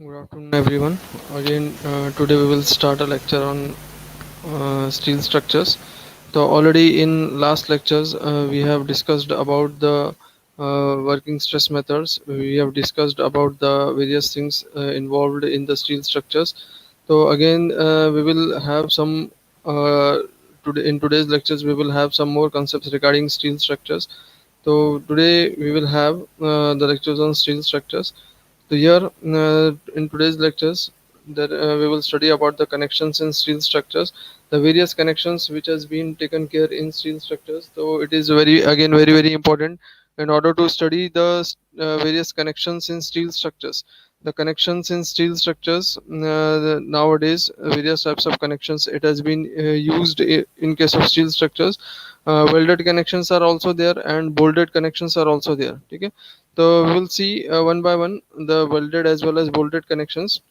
Good afternoon, everyone. Again, today we will start a lecture on steel structures. So, already in last lectures, we have discussed about the working stress methods. We have discussed about the various things involved in the steel structures. So, again, we will have some today in today's lectures. We will have some more concepts regarding steel structures. So, today we will have the lectures on steel structures. So here in today's lectures that we will study about the connections in steel structures, the various connections which has been taken care in steel structures. So it is very important in order to study the various connections in steel structures. The connections in steel structures nowadays various types of connections it has been used in case of steel structures. Welded connections are also there and bolted connections are also there. Okay, so we will see one by one the welded as well as bolted connections.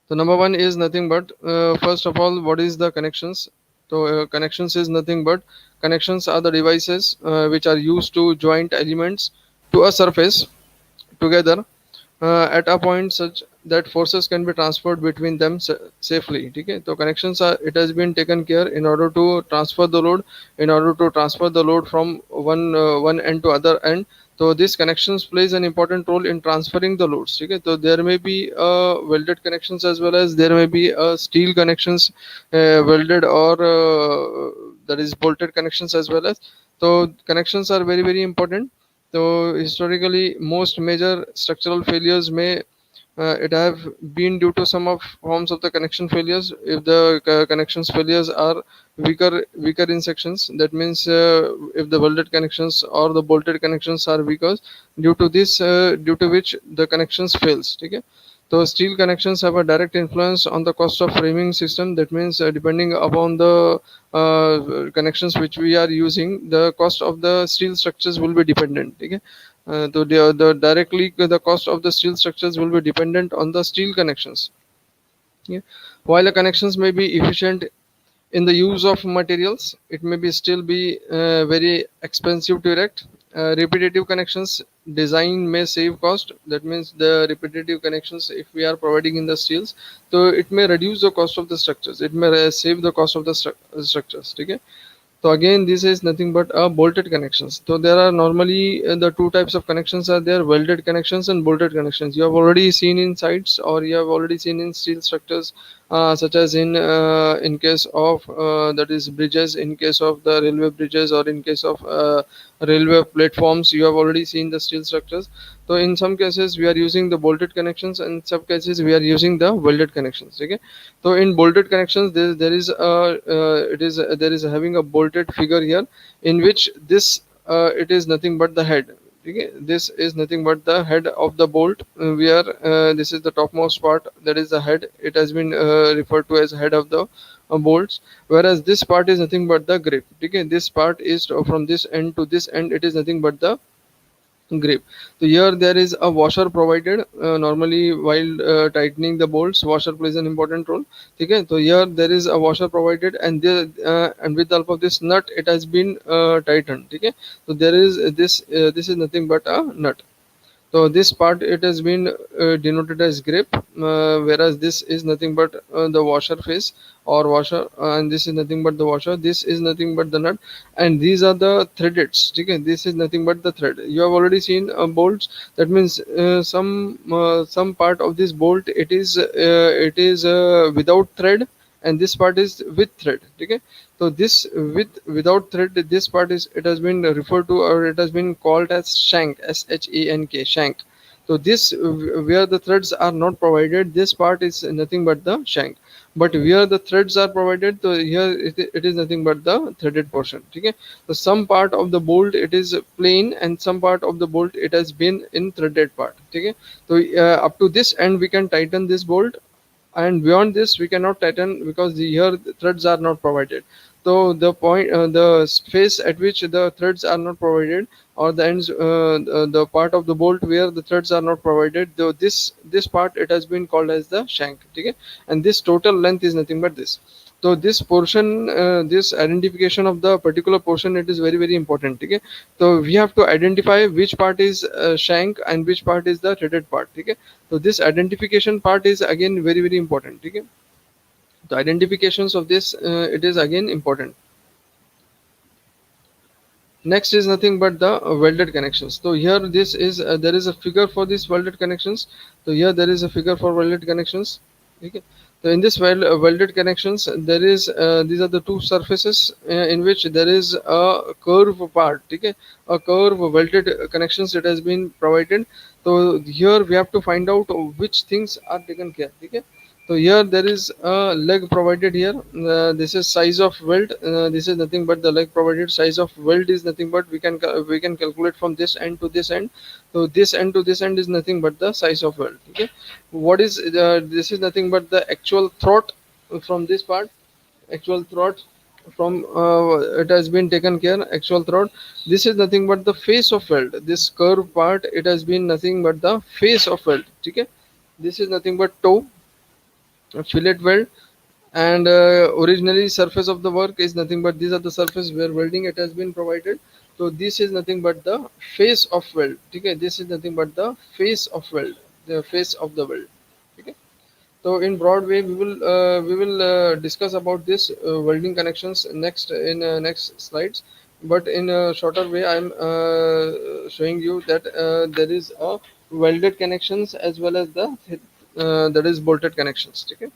So number one is nothing but first of all, what is the connections? So connections is nothing but connections are the devices which are used to joint elements to a surface together at a point such that forces can be transferred between them safely. Okay, so connections are it has been taken care in order to transfer the load, in order to transfer the load from one end to other end. So these connections plays an important role in transferring the loads. Okay, so there may be welded connections as well as there may be steel connections, welded or that is bolted connections as well as. So connections are very important. So historically, most major structural failures may it have been due to some of forms of the connection failures. If the connections failures are weaker in sections, that means if the welded connections or the bolted connections are weaker, due to which the connections fails. Okay. So steel connections have a direct influence on the cost of framing system. That means depending upon the connections which we are using, the cost of the steel structures will be dependent. Okay. So the directly the cost of the steel structures will be dependent on the steel connections. Yeah. While the connections may be efficient in the use of materials, it may be still be very expensive to erect. Repetitive connections design may save cost. That means the repetitive connections, if we are providing in the steels, so it may reduce the cost of the structures. It may save the cost of the structures. Okay. So again, this is nothing but a bolted connections. So there are normally the two types of connections are there: welded connections and bolted connections. You have already seen in sites or you have already seen in steel structures, such as in case of that is bridges, in case of the railway bridges, or in case of railway platforms. You have already seen the steel structures. So in some cases we are using the bolted connections, and in some cases we are using the welded connections. Okay. So in bolted connections, there is a there is having a bolted figure here, in which this it is nothing but the head. Okay, this is nothing but the head of the bolt. Where this is the topmost part, that is the head. It has been referred to as head of the bolts. Whereas this part is nothing but the grip. Okay, this part is from this end to this end. It is nothing but the grip. So here there is a washer provided. Normally while tightening the bolts, washer plays an important role. Okay, so here there is a washer provided, and and with the help of this nut it has been tightened. Okay, so there is this is nothing but a nut. So this part it has been denoted as grip, whereas this is nothing but the washer face or washer, and this is nothing but the washer. This is nothing but the nut, and these are the threadeds. Okay, this is nothing but the thread. You have already seen bolts. That means some part of this bolt it is without thread, and this part is with thread. Okay, so this without thread, this part is it has been referred to, or it has been called as shank, shank, shank. So this where the threads are not provided, this part is nothing but the shank. But where the threads are provided, so here it is nothing but the threaded portion. Okay, so some part of the bolt it is plain, and some part of the bolt it has been in threaded part. Okay, so up to this end we can tighten this bolt, and beyond this we cannot tighten because here the threads are not provided. So the space at which the threads are not provided, or the ends, the part of the bolt where the threads are not provided, though this part it has been called as the shank. Okay, and this total length is nothing but this. So this portion, this identification of the particular portion, it is very important. Okay, so we have to identify which part is shank and which part is the threaded part. Okay, so this identification part is again very important. Okay, the identifications of this, it is again important. Next is nothing but the welded connections. So here this is there is a figure for this welded connections. So here there is a figure for welded connections. Okay, so in this welded connections, there is these are the two surfaces in which there is a curve part. Okay, a curve welded connections that has been provided. So here we have to find out which things are taken care. Okay, so here there is a leg provided here. This is size of weld. This is nothing but the leg provided. Size of weld is nothing but we can calculate from this end to this end. So this end to this end is nothing but the size of weld. Okay, what is this is nothing but the actual throat from this part. Actual throat from it has been taken care. Actual throat. This is nothing but the face of weld. This curve part, it has been nothing but the face of weld. Okay, this is nothing but toe, fillet weld, and originally surface of the work is nothing but these are the surface where welding it has been provided. So this is nothing but the face of weld. Okay, this is nothing but the face of weld, the face of the weld. Okay, so in broad way we will discuss about this welding connections next in next slides, but in a shorter way I'm showing you that there is a welded connections as well as the that is bolted connections. Okay,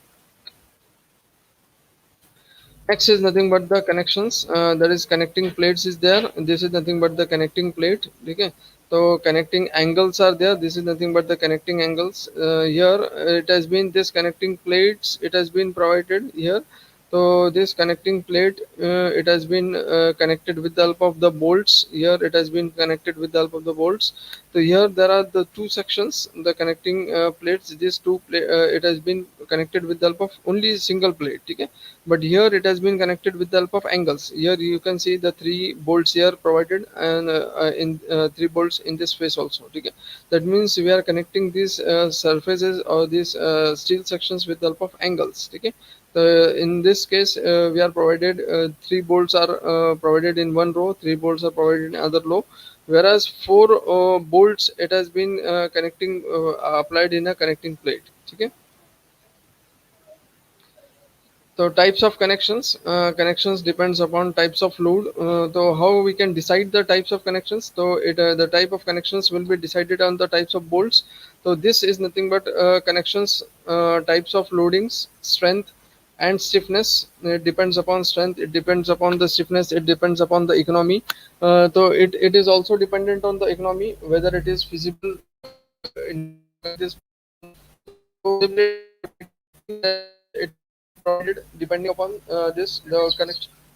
next is nothing but the connections. That is connecting plates is there. This is nothing but the connecting plate. Okay. So connecting angles are there. This is nothing but the connecting angles. Here it has been this connecting plates. It has been provided here. So this connecting plate, it has been connected with the help of the bolts. Here it has been connected with the help of the bolts. So here there are the two sections, the connecting plates. These it has been connected with the help of only single plate. Okay, but here it has been connected with the help of angles. Here you can see the three bolts here provided, and in three bolts in this face also. Okay, that means we are connecting these surfaces or these steel sections with the help of angles. Okay, in this case we are provided three bolts are provided in one row, three bolts are provided in other row, whereas four bolts it has been connecting applied in a connecting plate. Okay, so types of connections. Connections depends upon types of load. So how we can decide the types of connections? So it the type of connections will be decided on the types of bolts. So this is nothing but connections, types of loadings, strength, and stiffness. It depends upon strength. It depends upon the stiffness. It depends upon the economy. So it is also dependent on the economy whether it is feasible in this. So it provided depending upon this the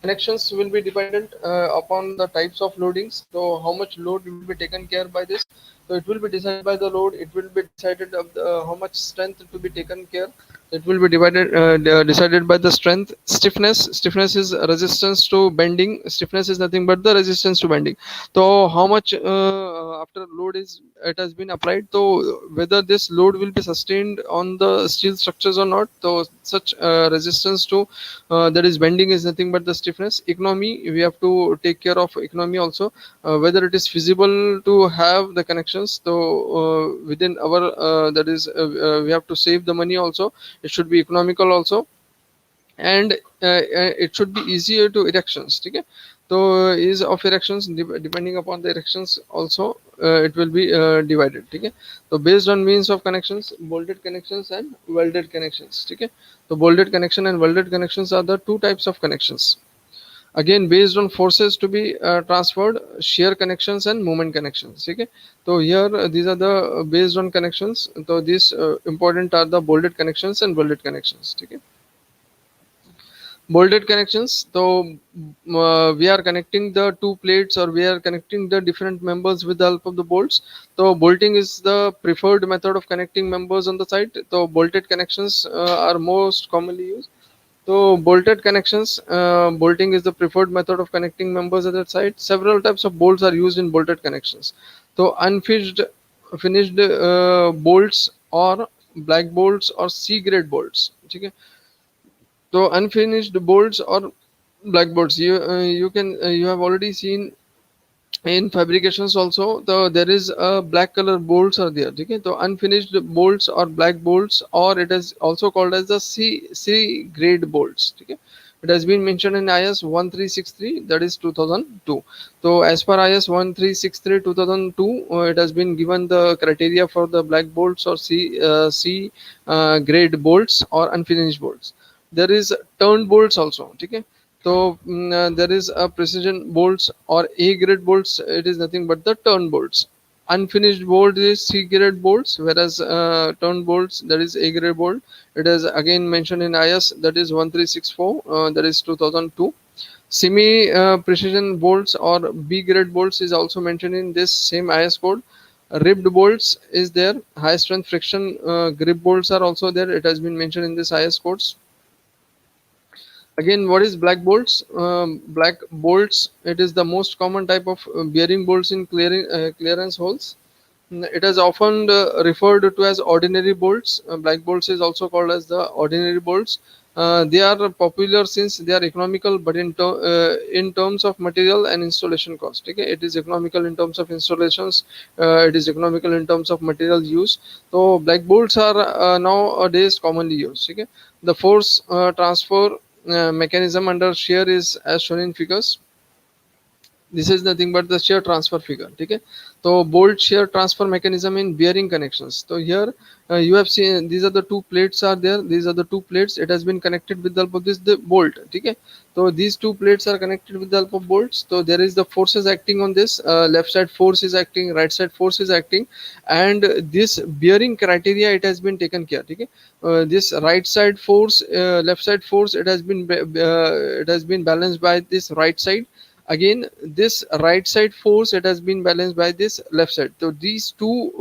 connections will be dependent upon the types of loadings. So how much load will be taken care by this. So it will be decided by the load. It will be decided of the, how much strength to be taken care. It will be decided by the strength. Stiffness is resistance to bending. Stiffness is nothing but the resistance to bending. So how much after load is it has been applied, so whether this load will be sustained on the steel structures or not. So such resistance to that is bending is nothing but the stiffness. Economy, we have to take care of economy also, whether it is feasible to have the connections. So within our that is we have to save the money also. It should be economical also, and it should be easier to erections. Okay, so is of erections depending upon the erections also it will be divided. Okay, so based on means of connections, bolted connections and welded connections. Okay, so bolted connection and welded connections are the two types of connections, again based on forces to be transferred, shear connections and moment connections. Okay, so here these are the based on connections. So these important are the bolted connections and welded connections. Okay, bolted connections. So we are connecting the two plates, or we are connecting the different members with the help of the bolts. So bolting is the preferred method of connecting members on the site. So bolted connections are most commonly used. So bolted connections, bolting is the preferred method of connecting members at the site. Several types of bolts are used in bolted connections. So unfinished finished bolts, or black bolts, or C grade bolts. Okay, So unfinished bolts or black bolts, you have already seen in fabrications also, there is a black color bolts are there. Okay, so unfinished bolts or black bolts, or it is also called as the C grade bolts. Okay, it has been mentioned in IS 1363, that is 2002. So as per IS 1363 2002, it has been given the criteria for the black bolts or C grade bolts or unfinished bolts. There is turn bolts also. Okay, so there is a precision bolts or A grade bolts. It is nothing but the turn bolts. Unfinished bolt is C grade bolts, whereas turn bolts, that is A grade bolt. It is again mentioned in IS, that is 1364, that is 2002. Semi precision bolts or B grade bolts is also mentioned in this same IS code. Ribbed bolts is there. High strength friction grip bolts are also there. It has been mentioned in this IS codes. Again, what is black bolts? Black bolts, it is the most common type of bearing bolts in clearance holes. It is often referred to as ordinary bolts. Black bolts is also called as the ordinary bolts. They are popular since they are economical, but in terms of material and installation cost. Okay, it is economical in terms of installations. It is economical in terms of material use. So black bolts are nowadays commonly used. Okay, the force transfer mechanism under shear is as shown in figures. This is nothing but the shear transfer figure. Okay, so bolt shear transfer mechanism in bearing connections. So here you have seen these are the two plates are there. These are the two plates. It has been connected with the help of this the bolt. Okay, so these two plates are connected with the help of bolts. So there is the forces acting on this. Left side force is acting, right side force is acting, and this bearing criteria, it has been taken care. Okay, this right side force, left side force, it has been balanced by this right side. Again, this right side force, it has been balanced by this left side. So these two,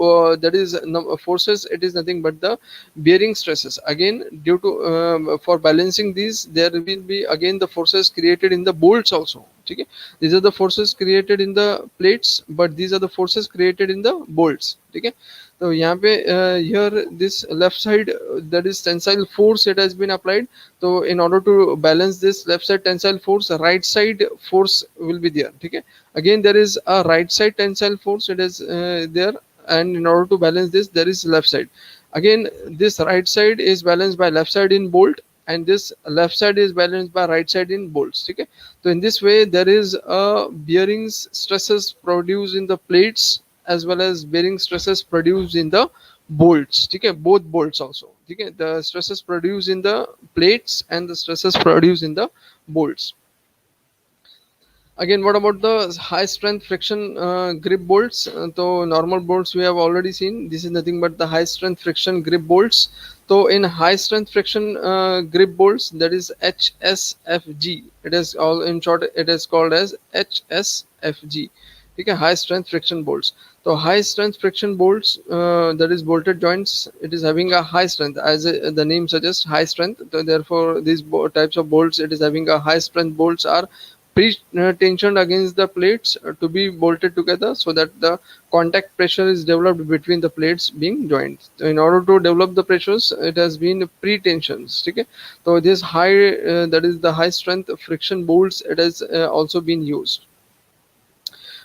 that is forces, it is nothing but the bearing stresses. Again, due to for balancing these, there will be again the forces created in the bolts also. Okay, these are the forces created in the plates, but these are the forces created in the bolts. Okay, so here this left side, that is tensile force, it has been applied. So in order to balance this left side tensile force, right side force will be there. Okay, again there is a right side tensile force, it is there, and in order to balance this, there is left side. Again, this right side is balanced by left side in bolt, and this left side is balanced by right side in bolts. Okay, so in this way, there is a bearings stresses produced in the plates as well as bearing stresses produced in the bolts. Okay, both bolts also. Okay, the stresses produced in the plates and the stresses produced in the bolts. Again, what about the high strength friction grip bolts? So normal bolts we have already seen. This is nothing but the high strength friction grip bolts. So in high strength friction grip bolts, that is HSFG. It is all in short. It is called as HSFG. Okay, high strength friction bolts. So high strength friction bolts, that is bolted joints. It is having a high strength, as the name suggests, high strength. So therefore, these types of bolts, it is having a high strength bolts are pre-tensioned against the plates to be bolted together, so that the contact pressure is developed between the plates being joined. So in order to develop the pressures, it has been pre-tensions. Okay, so this high, that is the high strength friction bolts, it has also been used.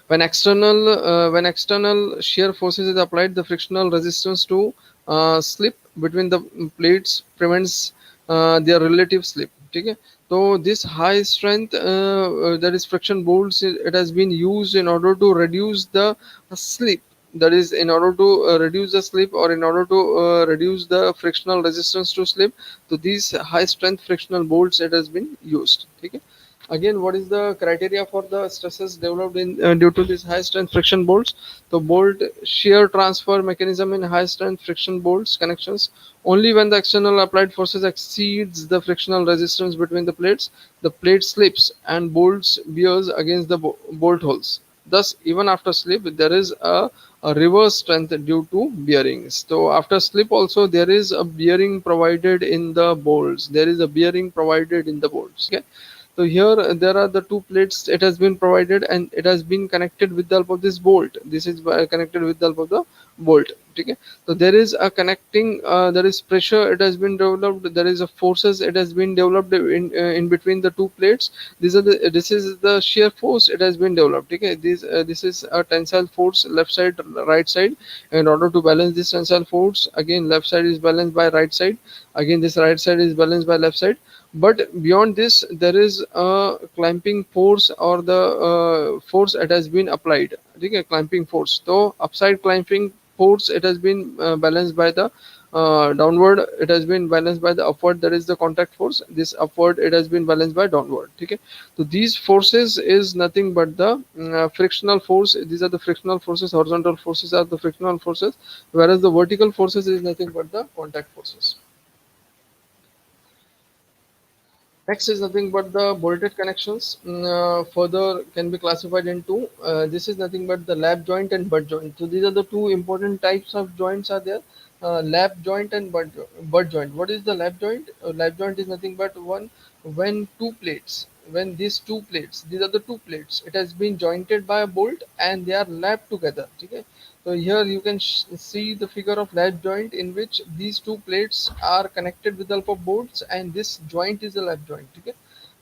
When external shear forces is applied, the frictional resistance to slip between the plates prevents their relative slip. Okay, so this high strength, that is friction bolts, it has been used in order to reduce the slip. That is, in order to reduce the slip, or in order to reduce the frictional resistance to slip. So these high strength frictional bolts, it has been used. Okay, again, what is the criteria for the stresses developed in due to these high strength friction bolts? The bolt shear transfer mechanism in high strength friction bolts connections. Only when the external applied forces exceeds the frictional resistance between the plates, the plate slips and bolts bears against the bolt holes. Thus, even after slip, there is a reverse strength due to bearings. So after slip also, there is a bearing provided in the bolts. There is a bearing provided in the bolts. Okay, so here there are the two plates, it has been provided, and it has been connected with the help of this bolt. This is connected with the help of the bolt. Okay, so there is a connecting, there is pressure it has been developed, there is a forces it has been developed in between the two plates. This is the shear force it has been developed. Okay, this is a tensile force, left side, right side. In order to balance this tensile force, again left side is balanced by right side, again this right side is balanced by left side. But beyond this, there is a clamping force, or the force it has been applied. Okay, clamping force, so upside clamping force it has been balanced by the downward, it has been balanced by the upward, that is the contact force. This upward it has been balanced by downward. Okay, so these forces is nothing but the frictional force. These are the frictional forces, horizontal forces are the frictional forces, whereas the vertical forces is nothing but the contact forces. Next is nothing but the bolted connections. Further can be classified into, this is nothing but the lap joint and butt joint. So these are the two important types of joints are there. Lap joint and butt joint. What is the lap joint? Lap joint is nothing but one, when two plates, when these two plates, these are the two plates, it has been jointed by a bolt and they are lapped together. Okay. So here you can see the figure of lap joint, in which these two plates are connected with the help of bolts, and this joint is a lap joint. Okay,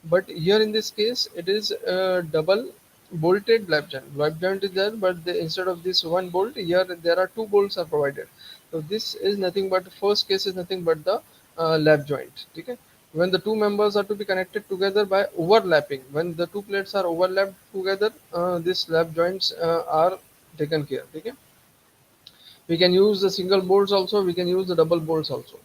but here in this case it is a double bolted lap joint. Lap joint is there, but instead of this one bolt, here there are two bolts are provided. So this is nothing but, first case is nothing but the lap joint. Okay, when the two members are to be connected together by overlapping, when the two plates are overlapped together, these lap joints are taken care. Okay, we can use the single bolts also, we can use the double bolts also.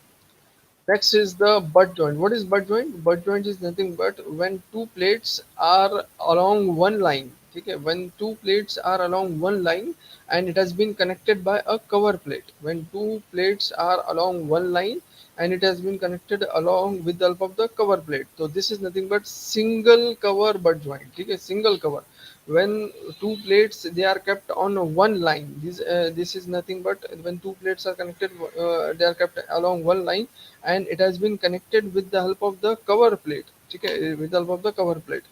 Next is the butt joint. What is butt joint? Butt joint is nothing but when two plates are along one line. Okay, when two plates are along one line and it has been connected by a cover plate. When two plates are along one line and it has been connected along with the help of the cover plate. So this is nothing but single cover butt joint. Okay, single cover. When two plates they are kept on one line, this is nothing but when two plates are connected, they are kept along one line and it has been connected with the help of the cover plate. Okay, with the help of the cover plate.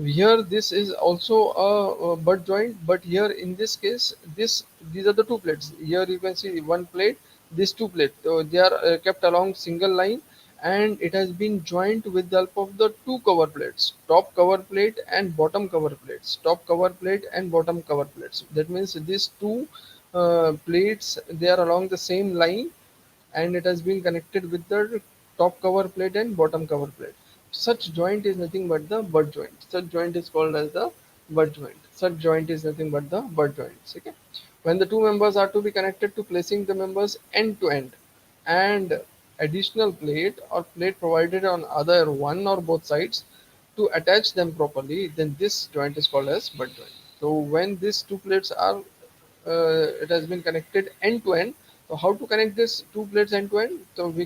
Here this is also a butt joint, but here in this case, these are the two plates. Here you can see one plate, these two plates, so they are kept along single line, and it has been joined with the help of the two cover plates, top cover plate and bottom cover plates, top cover plate and bottom cover plates. That means these two plates, they are along the same line, and it has been connected with the top cover plate and bottom cover plate. Such joint is nothing but the butt joint. Such joint is called as the butt joint. Such joint is nothing but the butt joints. Okay. When the two members are to be connected, to placing the members end to end, and additional plate or plate provided on either one or both sides to attach them properly, then this joint is called as butt joint. So when these two plates are, it has been connected end to end. So how to connect this two plates end to end? So we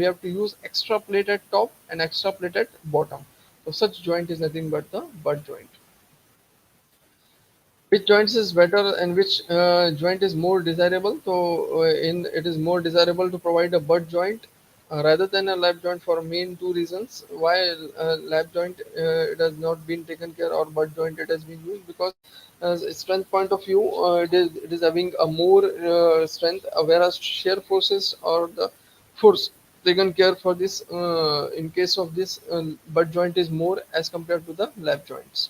have to use extra plate at top and extra plate at bottom. So such joint is nothing but the butt joint. Which joints is better and which joint is more desirable? So in it is more desirable to provide a butt joint rather than a lap joint, for main two reasons. Why lap joint it has not been taken care, or butt joint it has been used? Because as a strength point of view, it is having a more strength, whereas shear forces or the force taken care for this, in case of this butt joint, is more as compared to the lap joints.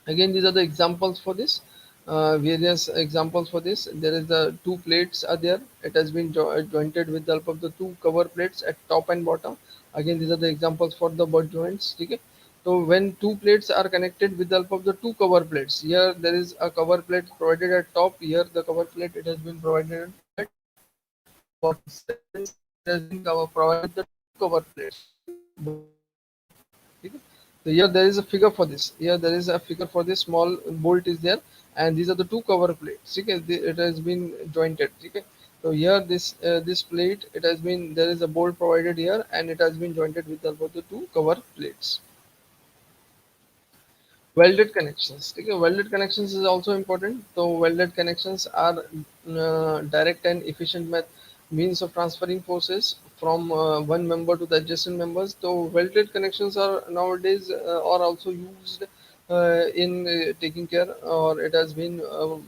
Again, these are the examples for this, various examples for this. There is the two plates are there, it has been jointed with the help of the two cover plates at top and bottom. Again, these are the examples for the butt joints. Okay, so when two plates are connected with the help of the two cover plates, here there is a cover plate provided at top, here the cover plate it has been provided at bottom. So that means it has been provided the two cover plates, both at top and bottom. Okay. So here there is a figure for this. Here there is a figure for this small bolt is there, and these are the two cover plates. Okay, it has been jointed. Okay. So here this plate, it has been, there is a bolt provided here, and it has been jointed with both the two cover plates. Welded connections. Okay, welded connections is also important. So welded connections are direct and efficient means of transferring forces from one member to the adjacent members. So welded connections are nowadays are also used in taking care, or it has been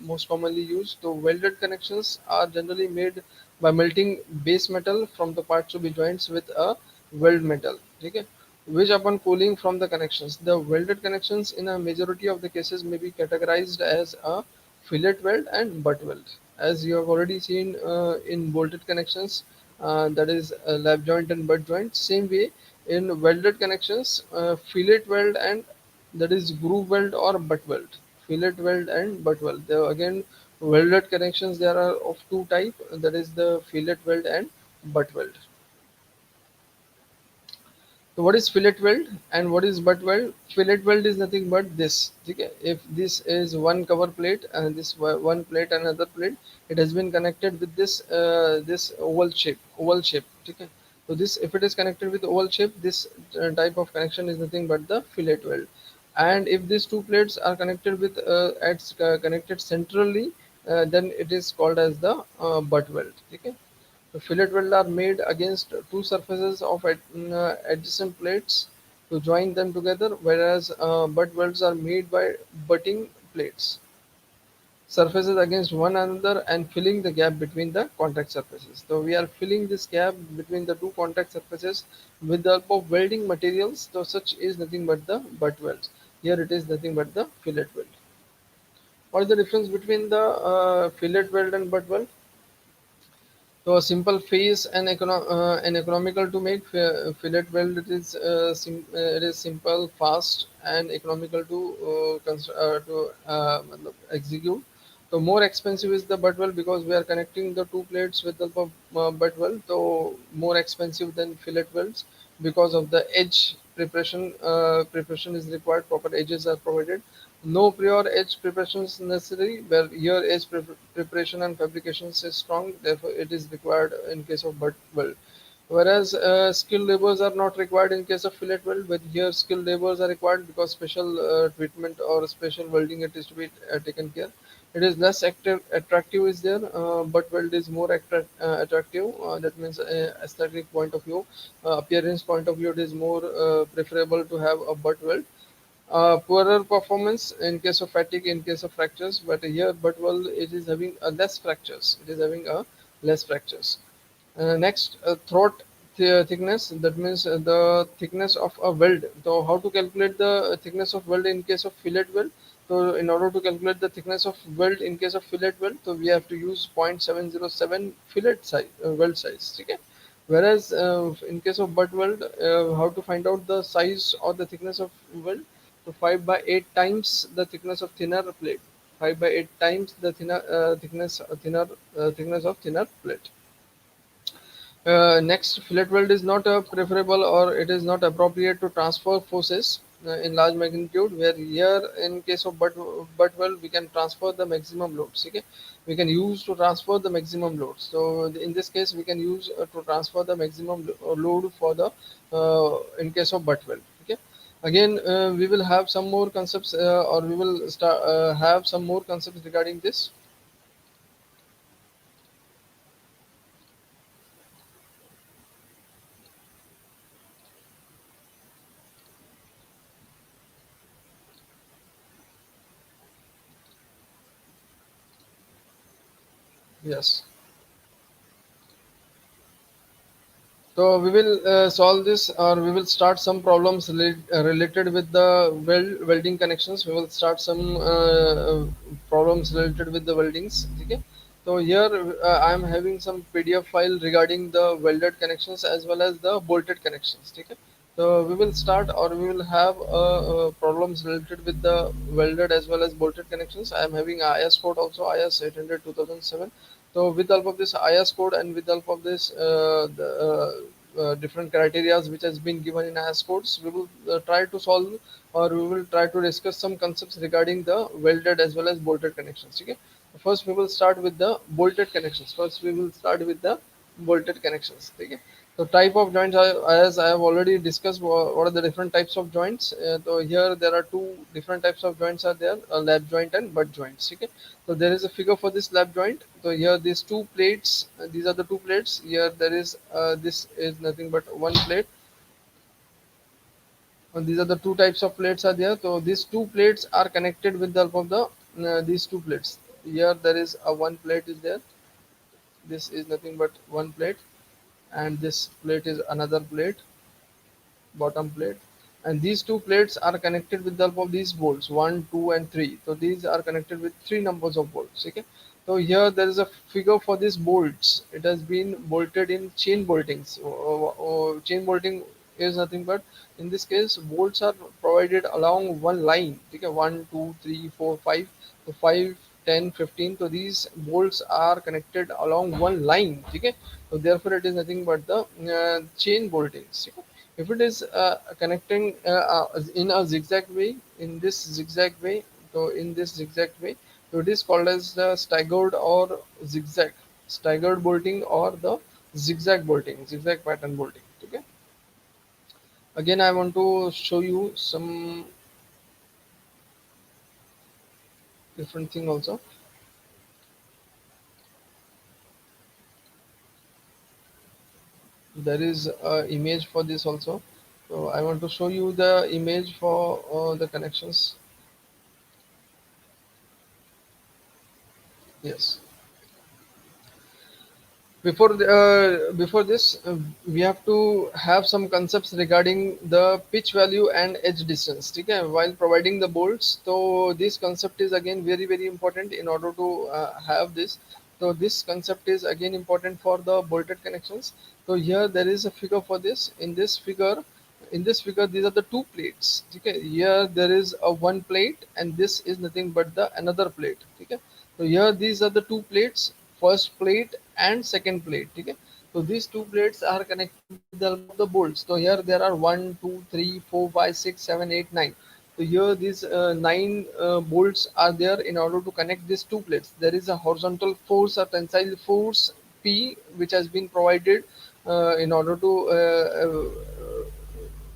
most commonly used. So welded connections are generally made by melting base metal from the parts to be joints with a weld metal, okay, which upon cooling from the connections. The welded connections in a majority of the cases may be categorized as a fillet weld and butt weld. As you have already seen in bolted connections, that is lap joint and butt joint. Same way in welded connections, fillet weld and that is groove weld or butt weld. Fillet weld and butt weld. There again, welded connections there are of two type. That is the fillet weld and butt weld. So what is fillet weld and what is butt weld? Fillet weld is nothing but this. Okay? If this is one cover plate and this one plate and another plate, it has been connected with this oval shape. Oval shape. Okay? So this, if it is connected with oval shape, this type of connection is nothing but the fillet weld. And if these two plates are connected with connected centrally, then it is called as the butt weld. Okay? The fillet weld are made against two surfaces of adjacent plates to join them together, whereas butt welds are made by butting plates surfaces against one another and filling the gap between the contact surfaces. So we are filling this gap between the two contact surfaces with the help of welding materials. So such is nothing but the butt welds. Here it is nothing but the fillet weld. What is the difference between the fillet weld and butt weld? So a simple face and economical to make. Fillet weld it is it is simple, fast, and economical to execute. So more expensive is the butt weld because we are connecting the two plates with the help of butt weld. So more expensive than fillet welds because of the edge preparation. Preparation is required. Proper edges are provided. No prior edge preparation is necessary, where here edge preparation and fabrication is strong, therefore it is required in case of butt weld. Whereas skilled laborers are not required in case of fillet weld, but here skilled laborers are required because special treatment or special welding it is to be taken care. It is less attractive is there, but weld is more attractive. That means aesthetic point of view, appearance point of view, it is more preferable to have a butt weld. Poorer performance in case of fatigue, in case of fractures, but here but well it is having a less fractures. It is having a less fractures. Next, throat thickness. That means the thickness of a weld. So how to calculate the thickness of weld in case of fillet weld? So in order to calculate the thickness of weld in case of fillet weld, so we have to use 0.707 fillet size, weld size. Okay. Whereas in case of butt weld, how to find out the size or the thickness of weld? So 5 by 8 times the thickness of thinner plate. 5 by 8 times the thickness of thinner plate. Next, fillet weld is not preferable or it is not appropriate to transfer forces in large magnitude. Where here, in case of butt weld, we can transfer the maximum loads. Okay, we can use to transfer the maximum loads. So in this case, we can use to transfer the maximum load for the in case of butt weld. Okay. Again, we will have some more concepts, or we will start have some more concepts regarding this. Yes. So we will solve this, or we will start some problems related with the welding connections. We will start some problems related with the weldings. Okay. So here I am having some PDF file regarding the welded connections as well as the bolted connections. Okay. So we will start, or we will have problems related with the welded as well as bolted connections. I am having IS code also, IS 800 2007. So with the help of this IS code and with the help of this different criteria which has been given in IS codes, we will try to solve, or we will try to discuss some concepts regarding the welded as well as bolted connections. Okay. First, we will start with the bolted connections. First, we will start with the bolted connections. Okay. So type of joints, as I have already discussed, what are the different types of joints. So here there are two different types of joints are there, a lap joint and butt joints. Okay. So there is a figure for this lap joint. So here these two plates, these are the two plates. Here there is this is nothing but one plate. These are the two types of plates are there. So these two plates are connected with the help of the these two plates. Here there is a one plate is there. This is nothing but one plate, and this plate is another plate, bottom plate, and these two plates are connected with the help of these bolts 1 2 and 3. So these are connected with three numbers of bolts. Okay, so here there is a figure for these bolts. It has been bolted in chain boltings. Chain bolting is nothing but, in this case, bolts are provided along one line. Okay, 1 2 3 4 5. So 5 10 15. So these bolts are connected along one line. Okay, so therefore it is nothing but the chain boltings. Okay? If it is connecting in a zigzag way, in this zigzag way, so in this zigzag way, so it is called as the staggered or zigzag, staggered bolting or the zigzag bolting, zigzag pattern bolting. Okay. Again, I want to show you some different thing also. There is a image for this also. So I want to show you the image for the connections. Yes. Before this, we have to have some concepts regarding the pitch value and edge distance. Okay, while providing the bolts, so this concept is again very important in order to have this. So this concept is again important for the bolted connections. So here there is a figure for this. In this figure, these are the two plates. Okay, here there is a one plate, and this is nothing but the another plate. Okay, so here these are the two plates, first plate and second plate. Okay, so these two plates are connected with the help of the bolts. So here there are 1 2 3 4 5 6 7 8 9. So here these nine bolts are there in order to connect these two plates. There is a horizontal force or tensile force P which has been provided in order to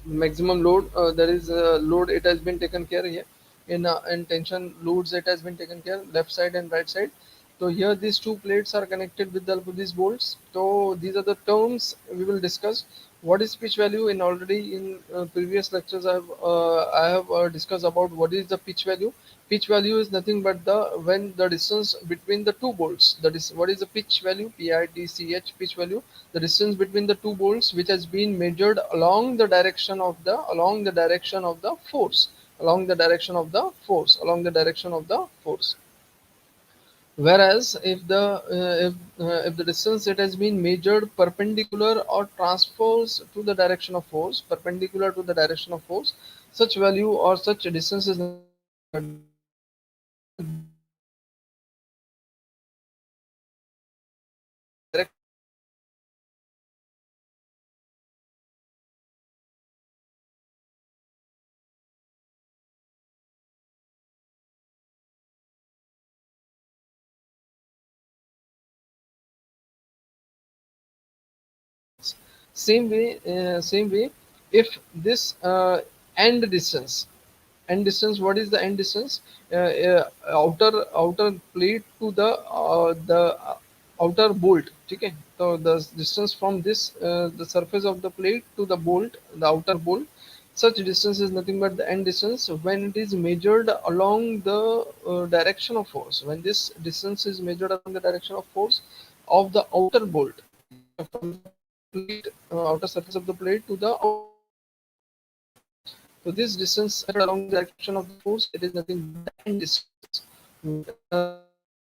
maximum load. There is load, it has been taken care here. In tension loads, it has been taken care left side and right side. So here these two plates are connected with the help of these bolts. So these are the terms we will discuss. What is pitch value? In already in previous lectures I have discussed about what is the pitch value. Pitch value is nothing but the when the distance between the two bolts. That is, what is the pitch value? Pitch, pitch value, the distance between the two bolts which has been measured along the direction of the force. Whereas if the distance it has been measured perpendicular or transfers to the direction of force, perpendicular to the direction of force, such value or such distance is nothing but the same way, if this end distance, what is the end distance? Outer plate to the outer bolt. Okay, so the distance from this the surface of the plate to the bolt, the outer bolt, such distance is nothing but the end distance when it is measured along the direction of force. When this distance is measured along the direction of force of the outer bolt, from the plate, outer surface of the plate to the outer bolt. So this distance along the direction of the force, it is nothing but the end distance.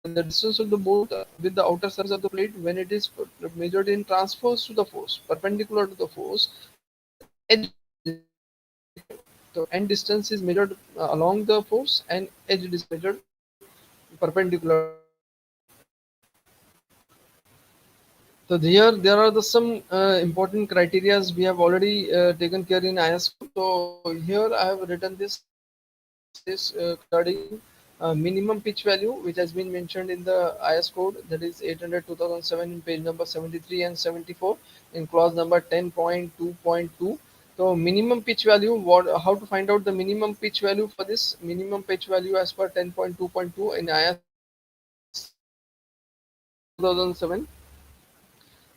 The distance of the bolt with the outer surface of the plate, when it is measured in transverse to the force, perpendicular to the force, that is the edge distance. So end distance is measured along the force, and edge is measured perpendicular to the force. So there are the some important criterias we have already taken care in IS code. So here I have written this regarding minimum pitch value, which has been mentioned in the IS code, that is 800/2007 in page number 73 and 74 in clause number 10.2.2. So minimum pitch value, how to find out the minimum pitch value for this? Minimum pitch value as per 10.2.2 in IS 2007.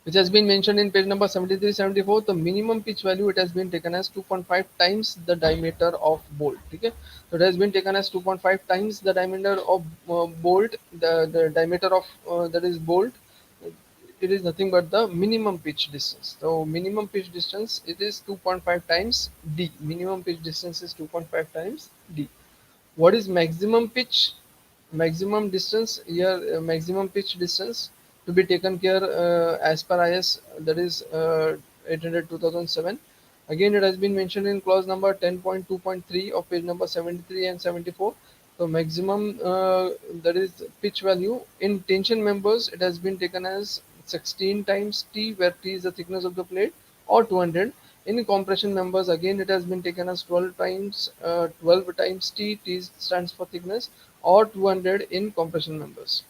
which has been mentioned in page number 73, 74. The minimum pitch value, it has been taken as 2.5 times the diameter of bolt. Okay, so it has been taken as 2.5 times the diameter of bolt. The diameter of that is bolt, it is nothing but the minimum pitch distance. So minimum pitch distance, it is 2.5 times d. Minimum pitch distance is 2.5 times d. What is maximum pitch? Maximum distance here, maximum pitch distance to be taken care as per IS, that is 800 2007. Again, it has been mentioned in clause number 10.2.3 of page number 73 and 74. So maximum that is pitch value in tension members, it has been taken as 16 times T, where T is the thickness of the plate, or 200. In compression members, again it has been taken as 12 times T. T stands for thickness, or 200 in compression members.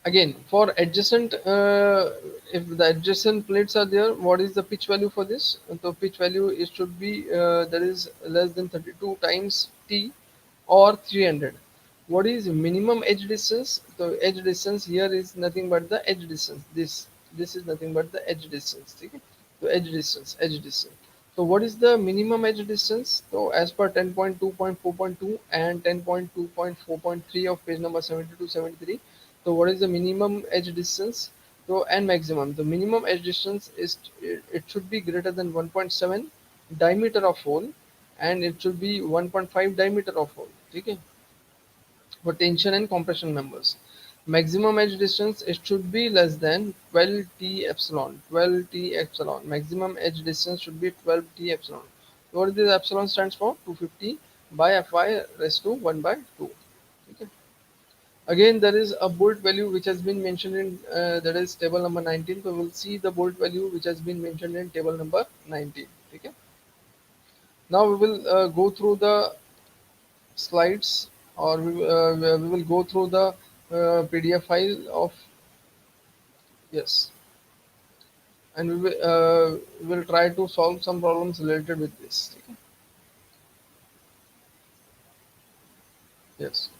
Again, for adjacent, if the adjacent plates are there, what is the pitch value for this? The pitch value, it should be that is less than 32 times T, or 300. What is minimum edge distance? The edge distance here is nothing but the edge distance. This is nothing but the edge distance. Okay? So edge distance. So what is the minimum edge distance? So as per 10.2.4.2 and 10.2.4.3 of page number 72, 73. So what is the minimum edge distance? So and maximum. The minimum edge distance is, it should be greater than 1.7 diameter of hole, and it should be 1.5 diameter of hole. Okay, for tension and compression members. Maximum edge distance, it should be less than 12 T epsilon. 12 T epsilon. Maximum edge distance should be 12 T epsilon. So what this epsilon stands for? 250 by Fy raised to 1 by 2. Okay. Again, there is a bolt value which has been mentioned in that is table number 19. So we'll see the bolt value which has been mentioned in table number 19. Okay. Now we will go through the slides, or we will go through the PDF file of, yes, and we will try to solve some problems related with this. Okay? Yes.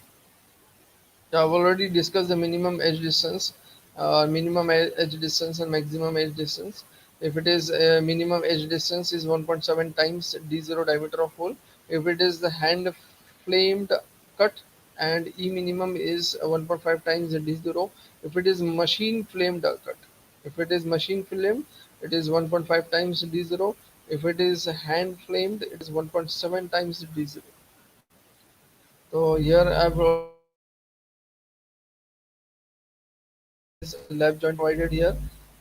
Yeah, I've already discussed the minimum edge distance, edge distance and maximum edge distance. If it is minimum edge distance is 1.7 times D0 diameter of hole. If it is the hand flamed cut, and E minimum is 1.5 times D0. If it is machine flamed cut, if it is machine flamed, it is 1.5 times D0. If it is hand flamed, it is 1.7 times D0. So here I've already mentioned the lab joint provided here.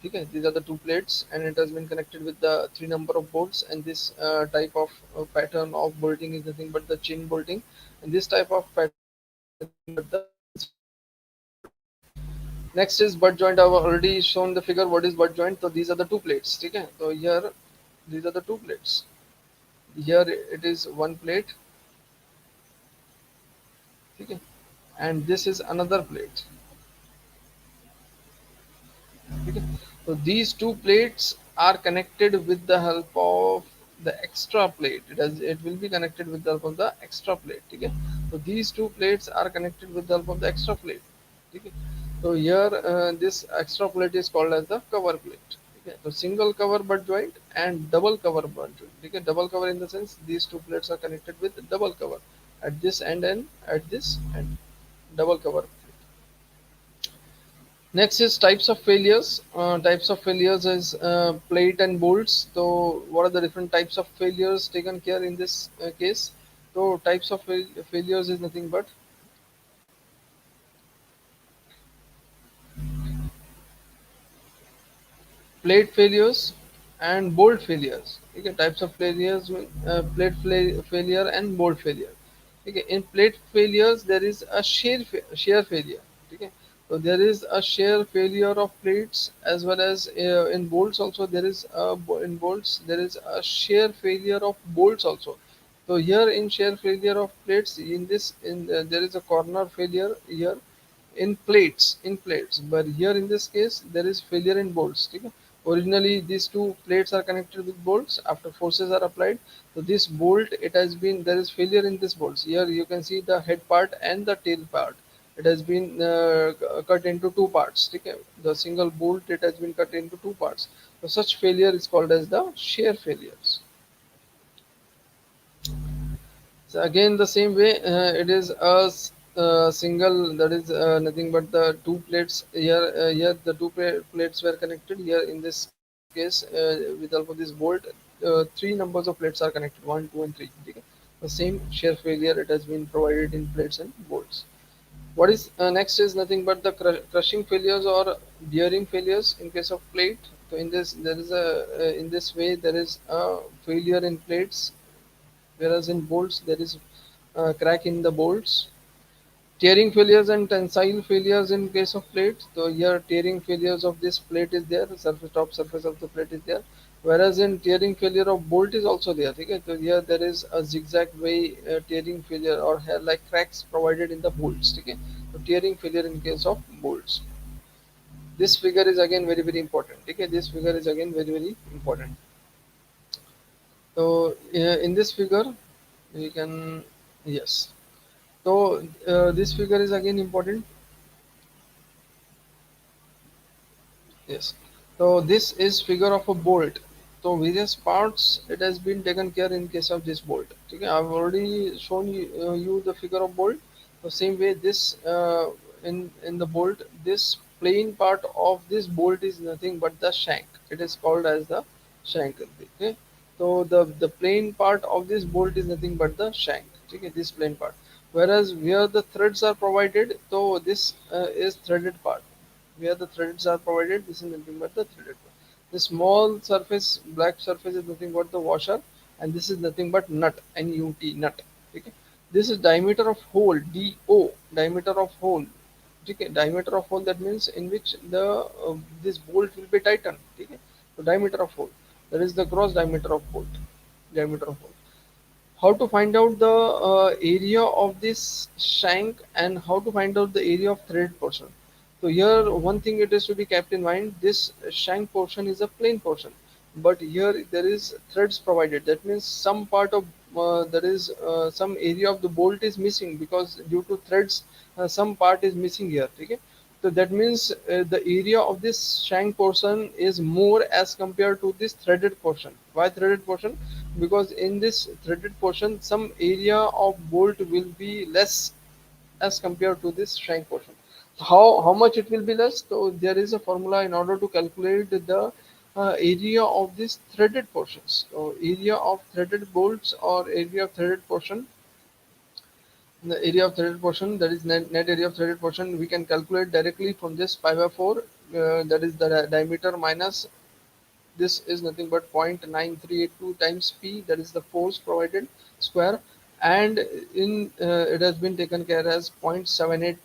Okay, these are the two plates, and it has been connected with the three number of bolts, and this type of pattern of bolting is nothing but the chain bolting, and this type of pattern is nothing but the sequence bolting. Next is butt joint. I've already shown the figure. What is butt joint? So these are the two plates. Okay, so here these are the two plates. Here it is one plate. Okay, and this is another plate. Okay. So these two plates are connected with the help of the extra plate. It will be connected with the help of the extra plate. Okay. So these two plates are connected with the help of the extra plate. Okay. So here this extra plate is called as the cover plate. Okay. So single cover butt joint and double cover butt joint. Okay. Double cover in the sense these two plates are connected with double cover at this end and at this end. Double cover. Next is types of failures. Types of failures is plate and bolts. So, what are the different types of failures taken care in this case? So, types of failures is nothing but plate failures and bolt failures. Okay, types of failures, failure and bolt failure. Okay, in plate failures there is a shear failure. Okay, so there is a shear failure of plates, as well as in bolts also there is in bolts there is a shear failure of bolts also. So here in shear failure of plates, in this in there is a corner failure here in plates, but here in this case there is failure in bolts. Okay? Originally these two plates are connected with bolts. After forces are applied, so this bolt, it has been, there is failure in this bolts. Here you can see the head part and the tail part. it has been cut into two parts. Okay? The single bolt, it has been cut into two parts. So such failure is called as the shear failures. So again, the same way, it is single, that is nothing but the two plates here. Here the two plates were connected. Here in this case, with help of this bolt, three numbers of plates are connected: one, two, and three. Okay? The same shear failure, it has been provided in plates and bolts. What is next is nothing but the crushing failures or bearing failures in case of plate. So in this, there is a in this way there is a failure in plates, whereas in bolts there is a crack in the bolts. Tearing failures and tensile failures in case of plates. So here tearing failures of this plate is there, the surface, top surface of the plate is there. Whereas in tearing failure of bolt is also there. Okay? So here there is a zigzag way tearing failure or hair like cracks provided in the bolts. Okay? So tearing failure in case of bolts. This figure is again very important. Okay? This figure is again very important. So in this figure we can, yes. So this figure is again important. Yes. So this is figure of a bolt. So various parts it has been taken care in case of this bolt. Okay, I've already shown you the figure of bolt. The same way this in the bolt, this plain part of this bolt is nothing but the shank. It is called as the shank. Okay. So the plain part of this bolt is nothing but the shank. Okay, this plain part. Whereas where the threads are provided, so this is threaded part. Where the threads are provided, this is nothing but the threaded part. The small surface, black surface is nothing but the washer, and this is nothing but nut, N-U-T, nut. Okay. This is diameter of hole, D-O, diameter of hole. Okay. Diameter of hole, that means in which the this bolt will be tightened. Okay. So diameter of hole, that is the gross diameter of bolt, diameter of hole. How to find out the area of this shank and how to find out the area of thread portion. So here one thing it is to be kept in mind, this shank portion is a plain portion, but here there is threads provided. That means some part of there is some area of the bolt is missing because due to threads some part is missing here. Okay. So that means the area of this shank portion is more as compared to this threaded portion. Why threaded portion? Because in this threaded portion, some area of bolt will be less as compared to this shank portion. How much it will be less? So there is a formula in order to calculate the area of these threaded portions. So area of threaded bolts or area of threaded portion, the area of threaded portion, that is net area of threaded portion, we can calculate directly from this pi by 4, that is the diameter minus this is nothing but 0.9382 times p, that is the force provided, square, and in it has been taken care as 0.78,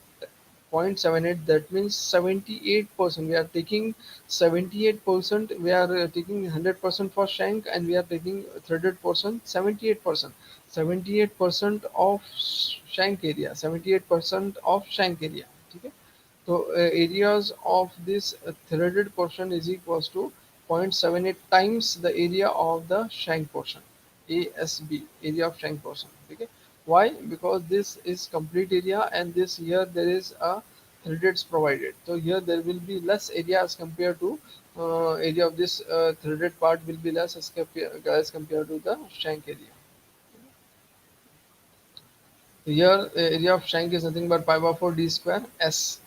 that means 78%. We are taking 78%, we are taking 100% for shank, and we are taking threaded portion 78%. 78% of shank area, 78% of shank area. Okay. So areas of this threaded portion is equals to 0.78 times the area of the shank portion, ASB, area of shank portion. Okay. Why? Because this is complete area and this here there is a threaded provided. So here there will be less area as compared to area of this threaded part will be less as compared to the shank area. So here area of shank is nothing but pi by 4 d square S.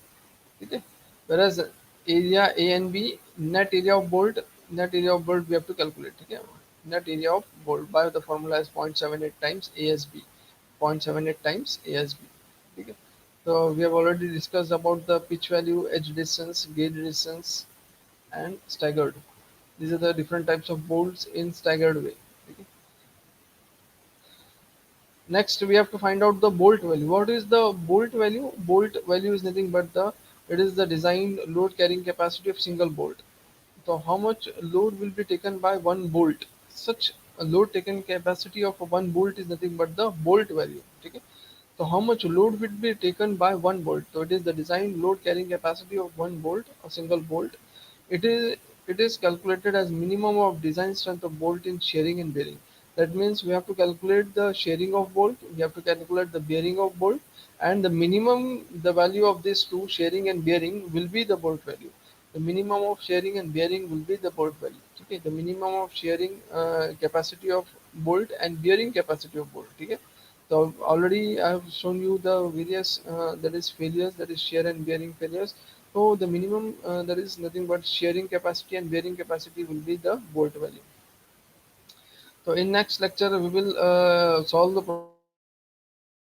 Okay. Whereas area A and B, net area of bolt we have to calculate. Okay. Net area of bolt by the formula is 0.78 times ASB. 0.78 times ASB. Okay. So we have already discussed about the pitch value, edge distance, gauge distance, and staggered. These are the different types of bolts in staggered way. Okay. Next, we have to find out the bolt value. What is the bolt value? Bolt value is nothing but it is the design load carrying capacity of single bolt. So how much load will be taken by one bolt? Such a load taken capacity of one bolt is nothing but the bolt value. Okay. So how much load will be taken by one bolt? So it is the design load carrying capacity of one bolt, a single bolt. It is it is calculated as minimum of design strength of bolt in shearing and bearing. That means we have to calculate the shearing of bolt, we have to calculate the bearing of bolt, and the minimum the value of these two, shearing and bearing, will be the bolt value. The minimum of shearing and bearing will be the bolt value. Okay, the minimum of shearing capacity of bolt and bearing capacity of bolt. Okay, so already I have shown you the various that is failures, that is shear and bearing failures. So the minimum that is nothing but shearing capacity and bearing capacity will be the bolt value. So in next lecture we will solve the problem regarding the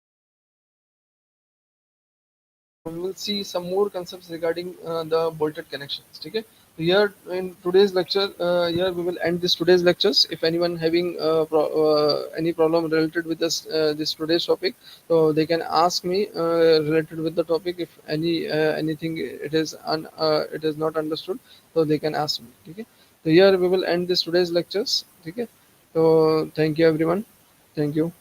bolted connections. Okay, so we will see some more concepts regarding the bolted connections. Okay, so here in today's lecture, here we will end this today's lectures. If anyone having any problem related with this today's topic, so they can ask me related with the topic. If anything it is not understood, so they can ask me. Okay, so here we will end this today's lectures. Okay, so thank you everyone. Thank you.